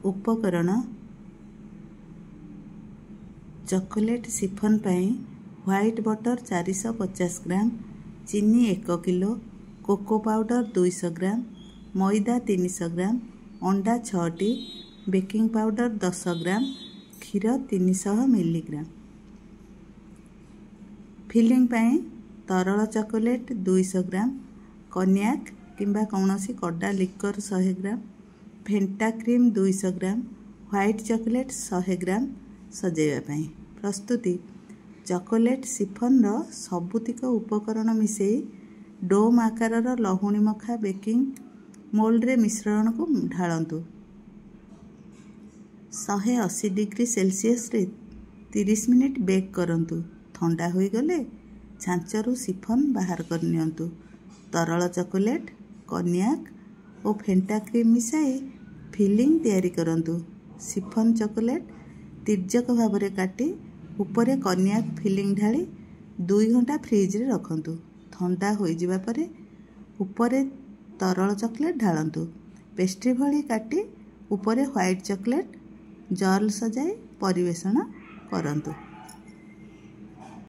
उपकरण chocolate chiffon पाई white butter 450 ग्राम, चीनी 1 kilo, cocoa powder 200 ग्राम, मैदा 300 ग्राम, अंडा 6टी, बेकिंग पाउडर 10 ग्राम, क्षीर 300 मिलीग्राम। फिलिंग पाई तरल चॉकलेट 200 ग्राम, कन्याक किंबा कौनसी कड़ा लिकर 100 ग्राम, फेंटा क्रीम 200 ग्राम, व्हाइट चॉकलेट 100 ग्राम। सजाइबा पाई प्रस्तुति चॉकलेट सिफन सबुतिक उपकरण मिसई डोम आकार लहुणी मखा बेकिंग मोल्ड रे मिश्रण को ढालतु। 180 डिग्री सेल्सियस रे 30 मिनिट बेक करंतु। ठंडा होई गले छांचरू सिफन बाहर कर नियंतु। तरल चॉकलेट, कन्याक और फेंटा क्रीम मिसाई फिलिंग तैयारी करंतु। सिफन चॉकलेट तिर्जक भाव में काटी उपरे कन्याक फिलिंग ढाली 2 घंटा फ्रिज रे रखंतु। ठंडा होई जिबा परे उपरे तरल चॉकलेट ढालंतु। पेस्ट्री भली काटी उपरे व्हाइट चॉकलेट जर्ल सजाई परिवेषण करंतु।